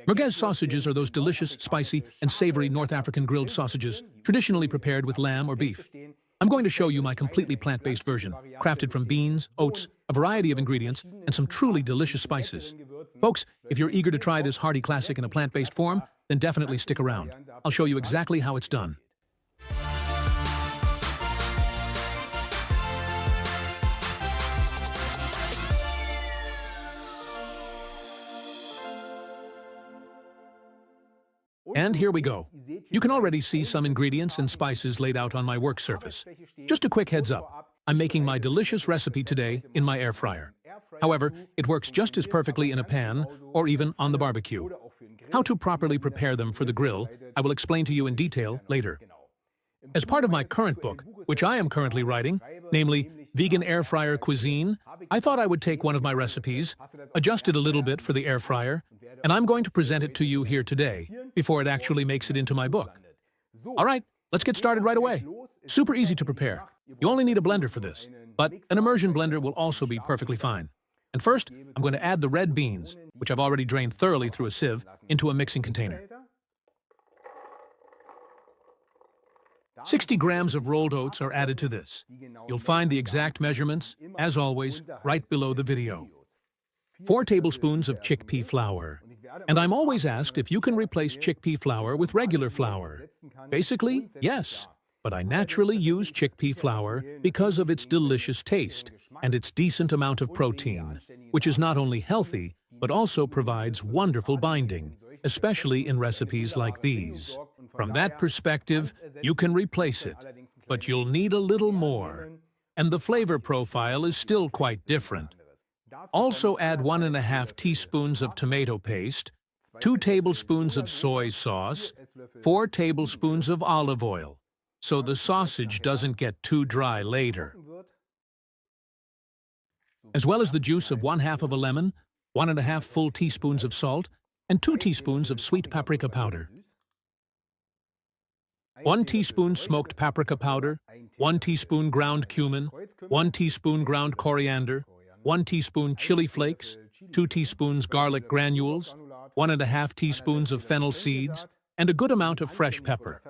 Merguez sausages are those delicious, spicy, and savory North African grilled sausages, traditionally prepared with lamb or beef. I'm going to show you my completely plant-based version, crafted from beans, oats, a variety of ingredients, and some truly delicious spices. Folks, if you're eager to try this hearty classic in a plant-based form, then definitely stick around. I'll show you exactly how it's done. And here we go. You can already see some ingredients and spices laid out on my work surface. Just a quick heads up, I'm making my delicious recipe today in my air fryer. However, it works just as perfectly in a pan or even on the barbecue. How to properly prepare them for the grill, I will explain to you in detail later. As part of my current book, which I am currently writing, namely Vegan Air Fryer Cuisine, I thought I would take one of my recipes, adjust it a little bit for the air fryer, and I'm going to present it to you here today, before it actually makes it into my book. Alright, let's get started right away. Super easy to prepare. You only need a blender for this, but an immersion blender will also be perfectly fine. And first, I'm going to add the red beans, which I've already drained thoroughly through a sieve, into a mixing container. 60 grams of rolled oats are added to this. You'll find the exact measurements, as always, right below the video. 4 tablespoons of chickpea flour. And I'm always asked if you can replace chickpea flour with regular flour. Basically, yes, but I naturally use chickpea flour because of its delicious taste and its decent amount of protein, which is not only healthy, but also provides wonderful binding, especially in recipes like these. From that perspective, you can replace it, but you'll need a little more, and the flavor profile is still quite different. Also add 1½ teaspoons of tomato paste, 2 tablespoons of soy sauce, 4 tablespoons of olive oil, so the sausage doesn't get too dry later. As well as the juice of 1/2 of a lemon, 1½ full teaspoons of salt, and 2 teaspoons of sweet paprika powder. 1 teaspoon smoked paprika powder, 1 teaspoon ground cumin, 1 teaspoon ground coriander, 1 teaspoon chili flakes, 2 teaspoons garlic granules, 1½ teaspoons of fennel seeds, and a good amount of fresh pepper.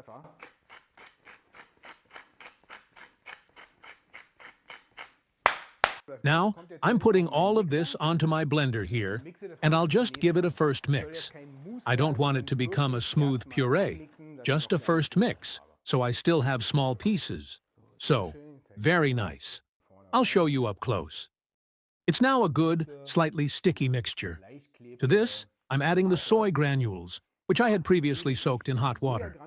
Now, I'm putting all of this onto my blender here, and I'll just give it a first mix. I don't want it to become a smooth puree, just a first mix, so I still have small pieces. So, very nice. I'll show you up close. It's now a good, slightly sticky mixture. To this, I'm adding the soy granules, which I had previously soaked in hot water.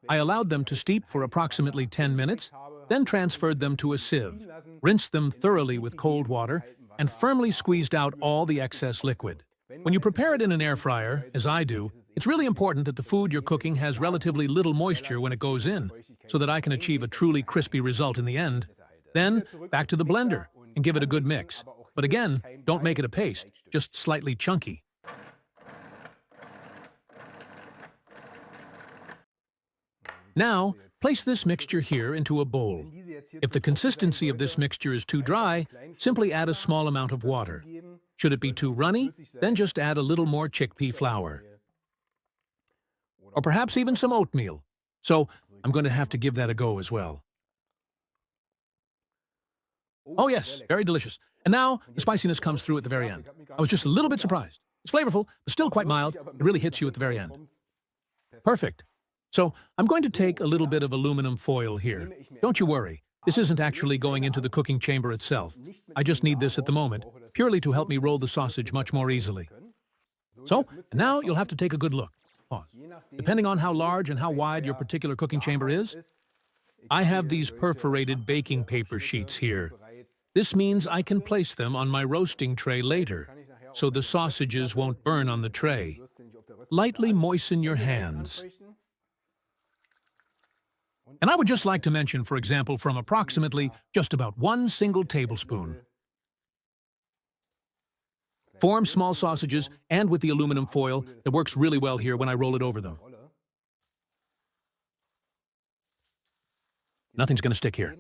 I allowed them to steep for approximately 10 minutes, then transferred them to a sieve, rinsed them thoroughly with cold water, and firmly squeezed out all the excess liquid. When you prepare it in an air fryer, as I do, it's really important that the food you're cooking has relatively little moisture when it goes in, so that I can achieve a truly crispy result in the end. Then, back to the blender, and give it a good mix. But again, don't make it a paste, just slightly chunky. Now, place this mixture here into a bowl. If the consistency of this mixture is too dry, simply add a small amount of water. Should it be too runny, then just add a little more chickpea flour. Or perhaps even some oatmeal. So, I'm going to have to give that a go as well. Oh yes, very delicious. And now, the spiciness comes through at the very end. I was just a little bit surprised. It's flavorful, but still quite mild. It really hits you at the very end. Perfect. So, I'm going to take a little bit of aluminum foil here. Don't you worry, this isn't actually going into the cooking chamber itself. I just need this at the moment, purely to help me roll the sausage much more easily. So, now you'll have to take a good look. Pause. Depending on how large and how wide your particular cooking chamber is, I have these perforated baking paper sheets here. This means I can place them on my roasting tray later, so the sausages won't burn on the tray. Lightly moisten your hands. And I would just like to mention, for example, from approximately just about 1 single tablespoon. Form small sausages, and with the aluminum foil, that works really well here when I roll it over them. Nothing's going to stick here.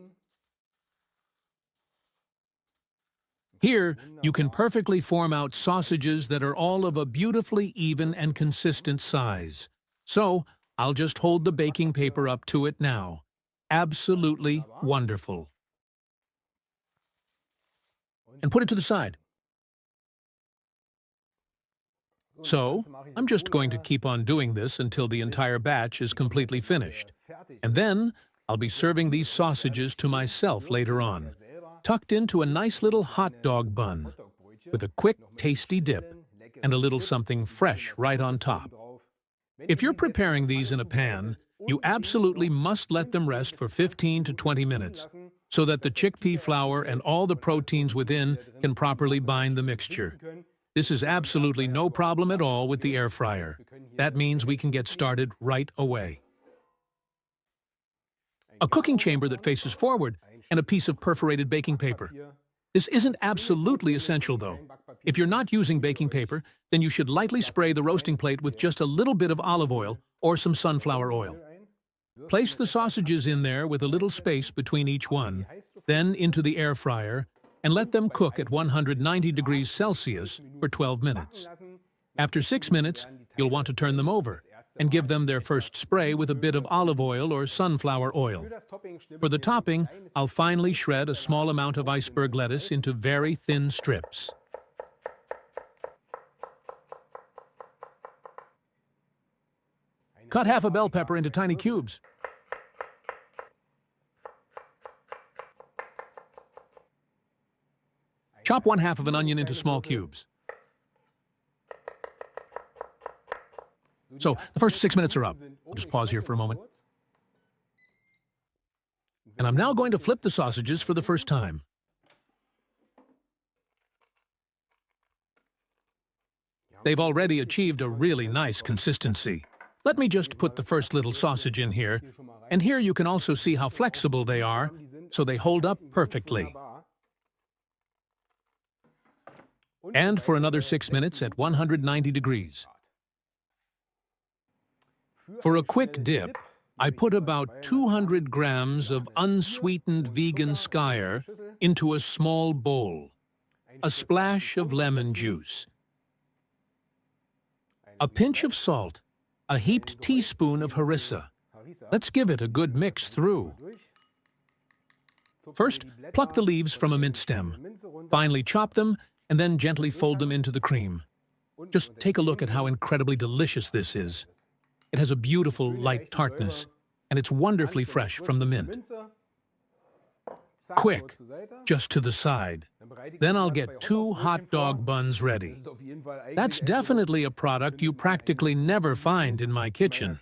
Here, you can perfectly form out sausages that are all of a beautifully even and consistent size. So, I'll just hold the baking paper up to it now. Absolutely wonderful. And put it to the side. So, I'm just going to keep on doing this until the entire batch is completely finished. And then, I'll be serving these sausages to myself later on, tucked into a nice little hot dog bun, with a quick, tasty dip, and a little something fresh right on top. If you're preparing these in a pan, you absolutely must let them rest for 15 to 20 minutes, so that the chickpea flour and all the proteins within can properly bind the mixture. This is absolutely no problem at all with the air fryer. That means we can get started right away. A cooking chamber that faces forward, and a piece of perforated baking paper. This isn't absolutely essential, though. If you're not using baking paper, then you should lightly spray the roasting plate with just a little bit of olive oil or some sunflower oil. Place the sausages in there with a little space between each one, then into the air fryer, and let them cook at 190 degrees Celsius for 12 minutes. After 6 minutes, you'll want to turn them over and give them their first spray with a bit of olive oil or sunflower oil. For the topping, I'll finely shred a small amount of iceberg lettuce into very thin strips. Cut half a bell pepper into tiny cubes. Chop 1/2 of an onion into small cubes. So, the first 6 minutes are up. I'll just pause here for a moment. And I'm now going to flip the sausages for the first time. They've already achieved a really nice consistency. Let me just put the first little sausage in here, and here you can also see how flexible they are, so they hold up perfectly. And for another 6 minutes at 190 degrees. For a quick dip, I put about 200 grams of unsweetened vegan skyr into a small bowl, a splash of lemon juice, a pinch of salt, a heaped teaspoon of harissa. Let's give it a good mix through. First, pluck the leaves from a mint stem. Finally chop them, and then gently fold them into the cream. Just take a look at how incredibly delicious this is. It has a beautiful, light tartness, and it's wonderfully fresh from the mint. Quick, just to the side. Then I'll get 2 hot dog buns ready. That's definitely a product you practically never find in my kitchen.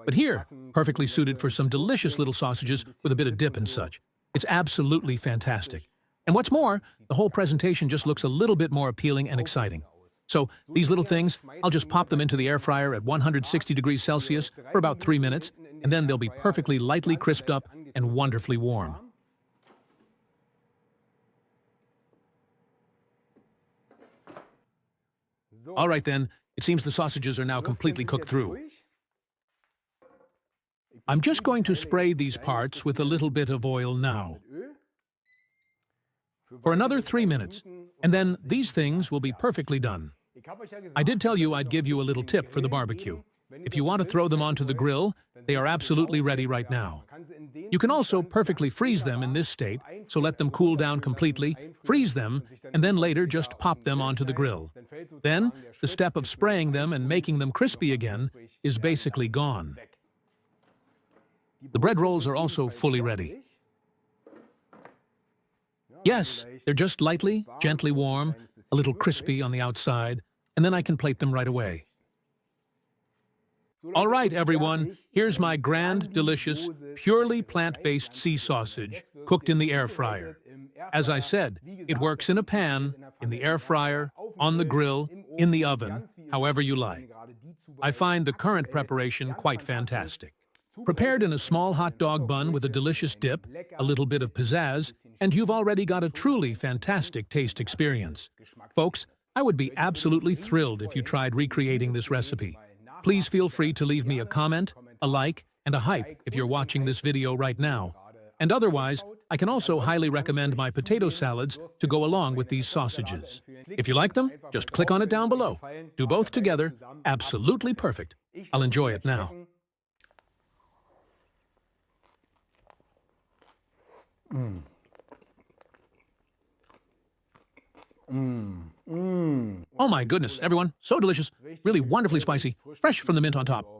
But here, perfectly suited for some delicious little sausages with a bit of dip and such. It's absolutely fantastic. And what's more, the whole presentation just looks a little bit more appealing and exciting. So, these little things, I'll just pop them into the air fryer at 160 degrees Celsius for about 3 minutes, and then they'll be perfectly lightly crisped up and wonderfully warm. All right then, it seems the sausages are now completely cooked through. I'm just going to spray these parts with a little bit of oil now. For another 3 minutes, and then these things will be perfectly done. I did tell you I'd give you a little tip for the barbecue. If you want to throw them onto the grill, they are absolutely ready right now. You can also perfectly freeze them in this state, so let them cool down completely, freeze them, and then later just pop them onto the grill. Then, the step of spraying them and making them crispy again is basically gone. The bread rolls are also fully ready. Yes, they're just lightly, gently warm, a little crispy on the outside, and then I can plate them right away. All right, everyone, here's my grand, delicious, purely plant-based sea sausage cooked in the air fryer. As I said, it works in a pan, in the air fryer, on the grill, in the oven, however you like. I find the current preparation quite fantastic. Prepared in a small hot dog bun with a delicious dip, a little bit of pizzazz, and you've already got a truly fantastic taste experience. Folks, I would be absolutely thrilled if you tried recreating this recipe. Please feel free to leave me a comment, a like, and a hype if you're watching this video right now. And otherwise, I can also highly recommend my potato salads to go along with these sausages. If you like them, just click on it down below. Do both together, absolutely perfect. I'll enjoy it now. Oh my goodness, everyone, so delicious, really wonderfully spicy, fresh from the mint on top.